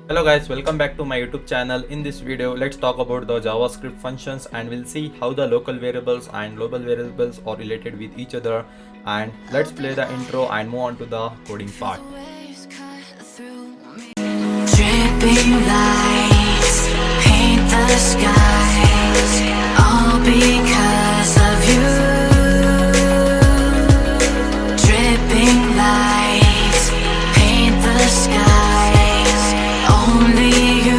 Hello guys, welcome back to my YouTube channel. In this video, let's talk about the JavaScript functions and we'll see how the local variables and global variables are related with each other. And let's play the intro and move on to the coding part. Dripping lights paint the skies, all because of you. Dripping lights paint the skies, only you.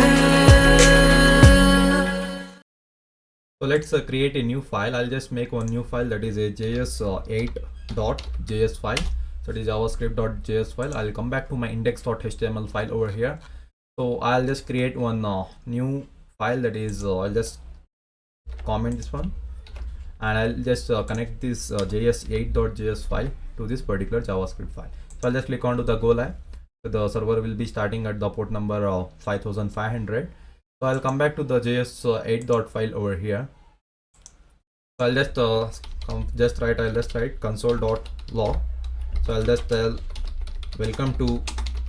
So let's create a new file. I'll just make one new file, that is a js8.js file. So it is javascript.js file. I'll come back to my index.html file over here. So I'll just create one new file, that is I'll just comment this one and I'll just connect this js8.js file to this particular JavaScript file. So I'll just click on to the go live. So the server will be starting at the port number 5500. So I'll come back to the js8 file over here. So I'll just write console.log. So I'll just tell welcome to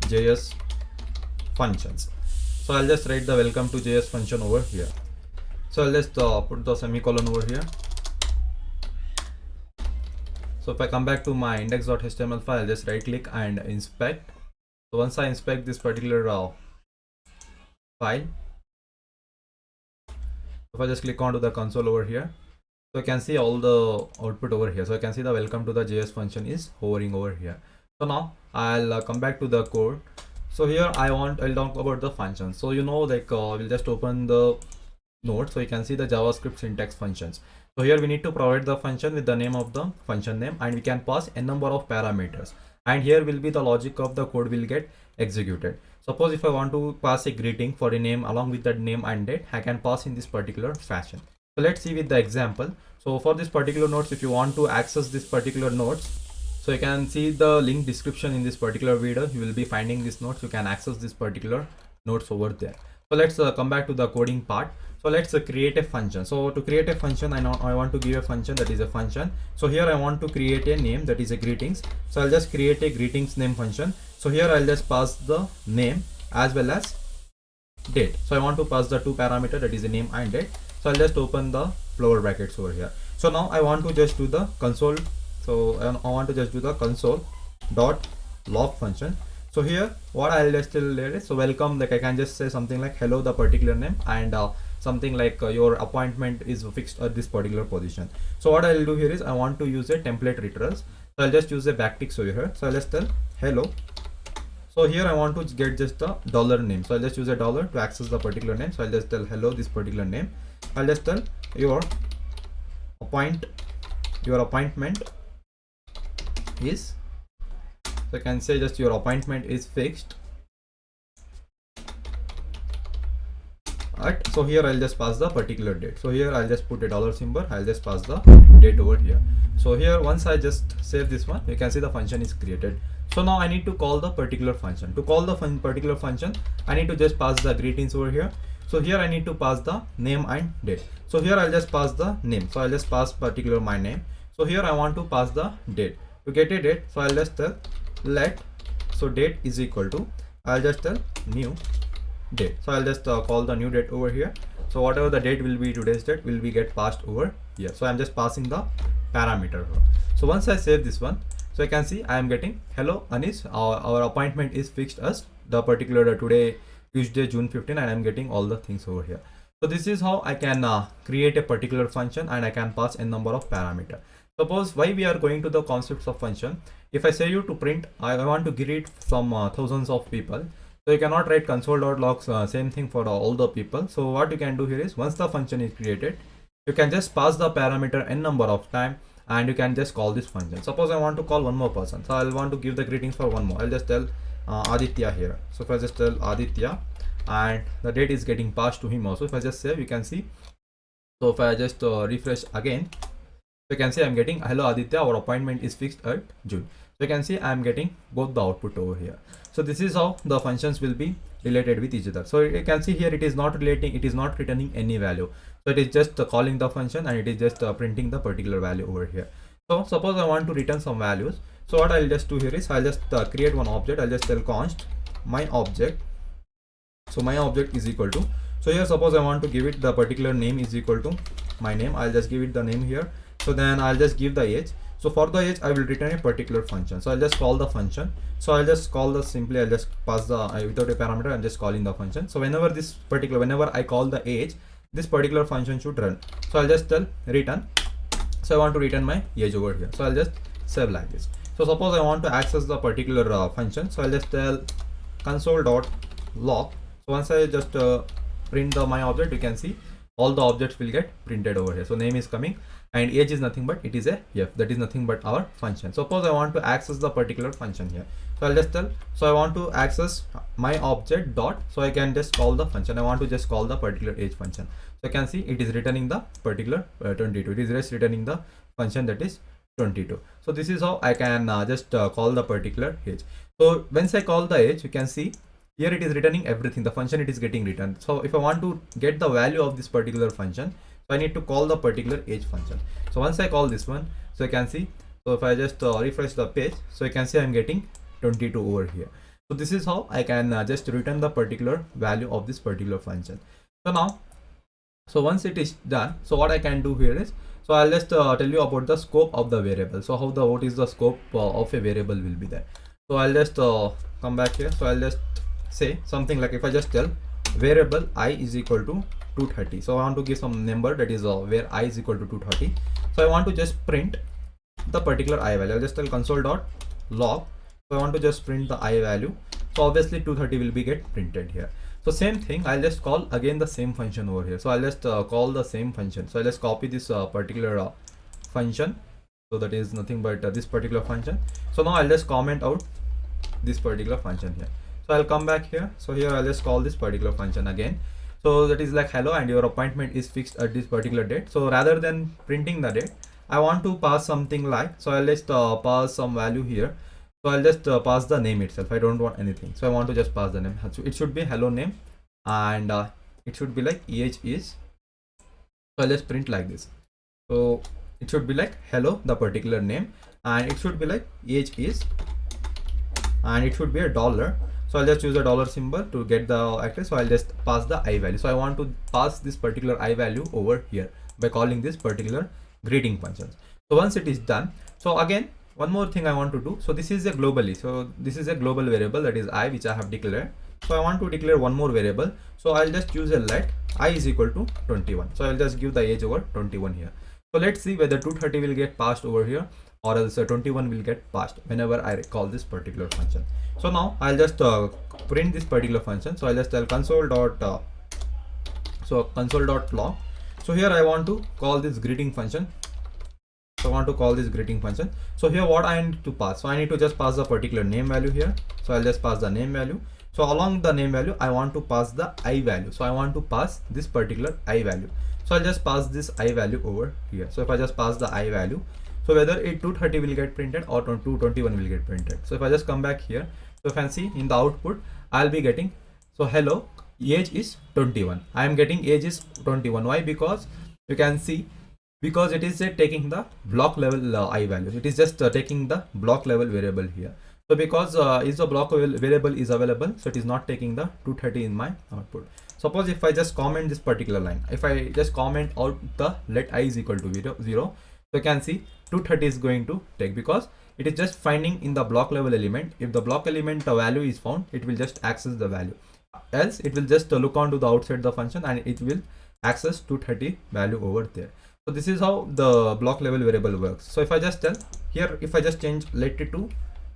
JS functions. So I'll just write the welcome to JS function over here. So I'll just put the semicolon over here. So if I come back to my index.html file, I'll just right click and inspect. So once I inspect this particular file, if I just click onto the console over here, so I can see all the output over here. So I can see the welcome to the JS function is hovering over here. So now I'll come back to the code. So here I'll talk about the function. So we'll just open the node, so you can see the JavaScript syntax functions. So here we need to provide the function with the name of the function name, and we can pass n number of parameters, and here will be the logic of the code will get executed. Suppose if I want to pass a greeting for a name along with that name and date, I can pass in this particular fashion. So let's see with the example. So for this particular nodes, if you want to access this particular nodes, so you can see the link description in this particular video. You will be finding this nodes. You can access this particular nodes over there. So let's come back to the coding part. So let's create a function. So to create a function, I want to give a function, that is a function. So here I want to create a name, that is a greetings. So I'll just create a greetings name function. So here I'll just pass the name as well as date. So I want to pass the two parameter, that is a name and date. So I'll just open the flower brackets over here. So now I want to just do the console. So I want to just do the console dot log function. So here what I'll just tell there is, so welcome, like I can just say something like hello the particular name, and something like your appointment is fixed at this particular position. So what I'll do here is I want to use a template retrievals. So I'll just use a backticks over here. So I'll just tell hello. So here I want to get just a dollar name. So I'll just use a dollar to access the particular name. So I'll just tell hello this particular name. I'll just tell your appointment is, so I can say just your appointment is fixed at, so here I'll just pass the particular date. So here I'll just put a dollar symbol. I'll just pass the date over here. So here once I just save this one, you can see the function is created. So now I need to call the particular function. To call the particular function, I need to just pass the greetings over here. So here I need to pass the name and date. So here I'll just pass the name. So I'll just pass particular my name. So here I want to pass the date. To get a date, so I'll just tell let, so date is equal to, I'll just tell new date. So I'll just call the new date over here. So whatever the date will be, today's date will be get passed over here. So I'm just passing the parameter. So once I save this one, so I can see I am getting hello Anis, our appointment is fixed as the particular today Tuesday June 15, and I'm getting all the things over here. So this is how I can create a particular function, and I can pass a number of parameter. Suppose why we are going to the concepts of function. If I say you to print, I want to greet some thousands of people. So you cannot write console.logs same thing for all the people. So what you can do here is, once the function is created, you can just pass the parameter n number of time, and you can just call this function. Suppose I want to call one more person. So I'll want to give the greetings for one more. I'll just tell Aditya here. So if I just tell Aditya, and the date is getting passed to him also. If I just save, you can see. So if I just refresh again, so you can see I'm getting hello Aditya, our appointment is fixed at June. So you can see I'm getting both the output over here. So this is how the functions will be related with each other. So you can see here it is not relating, it is not returning any value. So it is just calling the function, and it is just printing the particular value over here. So suppose I want to return some values. So what I'll just do here is I'll just create one object. I'll just tell const my object So my object is equal to, so here suppose I want to give it the particular name is equal to my name. I'll just give it the name here. So then I'll just give the age. So for the age I will return a particular function. So I'll just call the function. So I'll just call the simply, I'll just pass the without a parameter, I'm just calling the function. So whenever I call the age, this particular function should run. So I'll just tell return. So I want to return my age over here. So I'll just save like this. So suppose I want to access the particular function. So I'll just tell console.log. So once I just print my object, you can see all the objects will get printed over here. So name is coming and age is nothing but it is a f, that is nothing but our function. Suppose I want to access the particular function here. So I'll just tell, so I want to access my object dot, so I can just call the function. I want to just call the particular age function. So you can see it is returning the particular 22. It is just returning the function that is 22. So this is how I can just call the particular age. So once I call the age, you can see here it is returning everything, the function it is getting returned. So if I want to get the value of this particular function, so I need to call the particular age function. So once I call this one, so you can see, so if I just refresh the page, so you can see I'm getting 22 over here. So this is how I can just return the particular value of this particular function. So now, so once it is done, so what I can do here is, so I'll just tell you about the scope of the variable. So how what is the scope of a variable will be there. So I'll just come back here. So I'll just say something like, if I just tell variable I is equal to 230. So I want to give some number that is where I is equal to 230. So I want to just print the particular I value. I'll just tell console.log. So I want to just print the I value. So obviously 230 will be get printed here. So same thing, I'll just call again the same function over here. So I'll just call the same function. So I'll just copy this particular function. So that is nothing but this particular function. So now I'll just comment out this particular function here. So I'll come back here. So here I'll just call this particular function again. So that is like hello and your appointment is fixed at this particular date. So rather than printing the date, I want to pass something like, so I'll just pass some value here. So I'll just pass the name itself. I don't want anything. So I want to just pass the name. So it should be hello name and it should be like age is. So I'll just print like this. So it should be like hello, the particular name, and it should be like age is, and it should be a dollar. So I'll just use a dollar symbol to get the access. So I'll just pass the I value. So I want to pass this particular I value over here by calling this particular greeting functions. So once it is done, so again, one more thing I want to do. So this is a globally. So this is a global variable that is I, which I have declared. So I want to declare one more variable. So I'll just use a let I is equal to 21. So I'll just give the age over 21 here. So let's see whether 230 will get passed over here or else 21 will get passed whenever I call this particular function. So now I'll just print this particular function. So I'll just tell console.log. So here I want to call this greeting function. So I want to call this greeting function. So here what I need to pass. So I need to just pass the particular name value here. So I'll just pass the name value. So along the name value, I want to pass the I value. So I want to pass this particular I value. So I'll just pass this I value over here. So if I just pass the I value, so whether it 230 will get printed or 221 will get printed. So if I just come back here, so if I see in the output, I'll be getting, so hello, age is 21. I am getting age is 21. Why? Because you can see, because it is taking the block level I value. It is just taking the block level variable here. So because is the block variable is available, so it is not taking the 230 in my output. Suppose if I just comment this particular line, if I just comment out the let I is equal to 0, so you can see 230 is going to take, because it is just finding in the block level element. If the block element value is found, it will just access the value. Else it will just look onto the outside the function and it will access 230 value over there. So this is how the block level variable works. So if I just tell here, if I just change let it to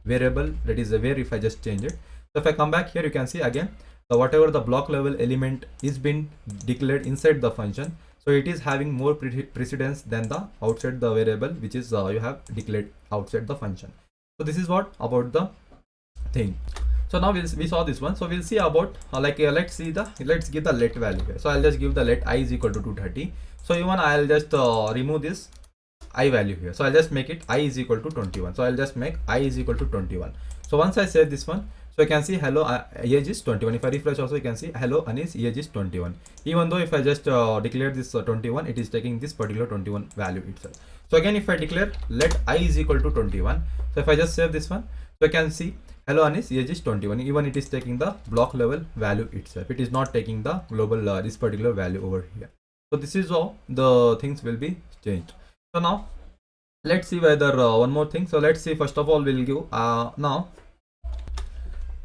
variable, that is where if I just change it. So if I come back here, you can see again whatever the block level element is been declared inside the function, so it is having more precedence than the outside the variable which is you have declared outside the function. So this is what about the thing. So now we saw this one. So we'll see about let's give the let value here. So I'll just give the let I is equal to 230. So even I'll just remove this I value here. So I'll just make it I is equal to 21. So I'll just make I is equal to 21. So once I save this one, so you can see hello age is 21. If I refresh also, you can see hello Anis age is 21. Even though if I just declare this 21, it is taking this particular 21 value itself. So again, if I declare let I is equal to 21, so if I just save this one, so you can see hello Anis, age is 21. Even it is taking the block level value itself. It is not taking the global this particular value over here. So this is how the things will be changed. So now let's see whether one more thing. So let's see, first of all we'll give now.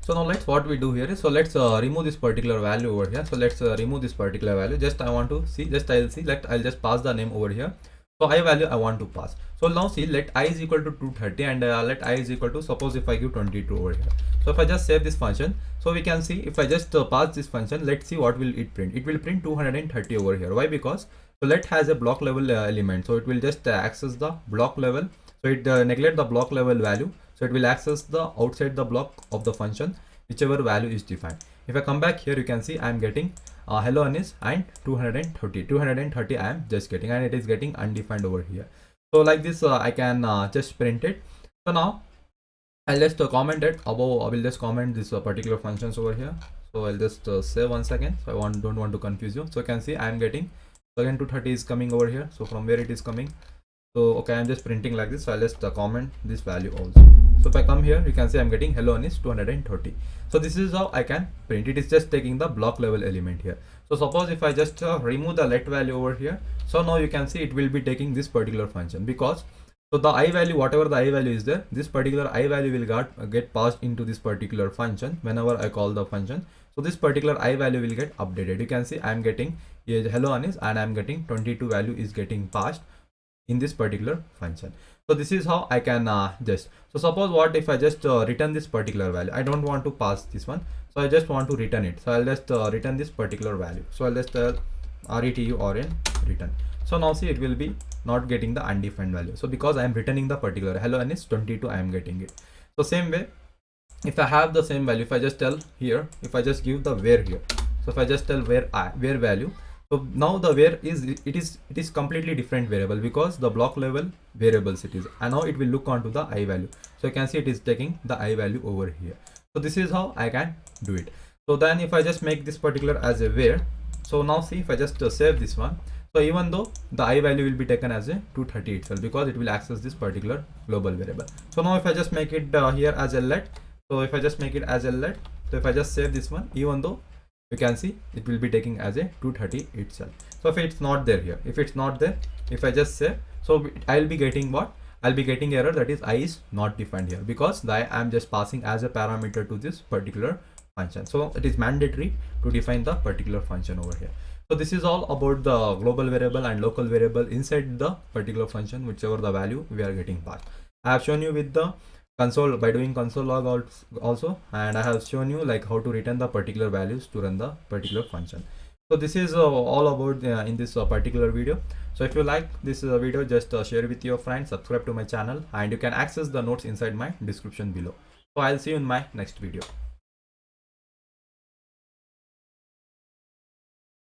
So now let's, what we do here is, so let's remove this particular value over here. So let's remove this particular value. Just I want to see, just I'll see, I'll just pass the name over here. So I value I want to pass. So now see, let I is equal to 230 and let I is equal to, suppose if I give 22 over here. So if I just save this function, so we can see if I just pass this function, let's see what will it print. It will print 230 over here. Why? Because so let has a block level element, so it will just access the block level. So it neglect the block level value. So it will access the outside the block of the function, whichever value is defined. If I come back here, you can see I am getting hello Anis and 230 I am just getting, and it is getting undefined over here. So like this I can just print it. So now I'll just comment it above. I will just comment this particular functions over here. So I'll just say 1 second. So I don't want to confuse you. So you can see I am getting, so again 230 is coming over here. So from where it is coming, so okay, I'm just printing like this. So I'll just comment this value also. So if I come here, you can see I'm getting hello Anis 230. So this is how I can print. It is just taking the block level element here. So suppose if I just remove the let value over here, so now you can see it will be taking this particular function, because so the I value, whatever the I value is there, this particular I value will get passed into this particular function whenever I call the function. So this particular I value will get updated. You can see I'm getting hello Anis and I'm getting 22 value is getting passed in this particular function. So this is how I can just, so suppose what if I just return this particular value. I don't want to pass this one, so I just want to return it. So I'll just return this particular value. So I'll just return return. So now see, it will be not getting the undefined value. So because I am returning the particular hello Anis 22, I am getting it. So same way, if I have the same value, if I just tell here, if I just give the where here, so if I just tell where value, so now the where is it is completely different variable, because the block level variables it is, and now it will look onto the I value. So you can see it is taking the I value over here. So this is how I can do it. So then if I just make this particular as a where, so now see, if I just save this one, so even though the I value will be taken as a 230 itself, because it will access this particular global variable. So now if I just make it here as a let, so if I just make it as a let, so if I just save this one, even though you can see it will be taking as a 230 itself. So if it's not there here, if it's not there, if I just say, so I'll be getting what? I'll be getting error, that is I is not defined here, because I am just passing as a parameter to this particular function. So it is mandatory to define the particular function over here. So this is all about the global variable and local variable inside the particular function, whichever the value we are getting passed. I have shown you with the console by doing console log also, and I have shown you like how to return the particular values to run the particular function. So this is all about in this particular video. So if you like this video, just share with your friends, subscribe to my channel, and you can access the notes inside my description below. So I'll see you in my next video.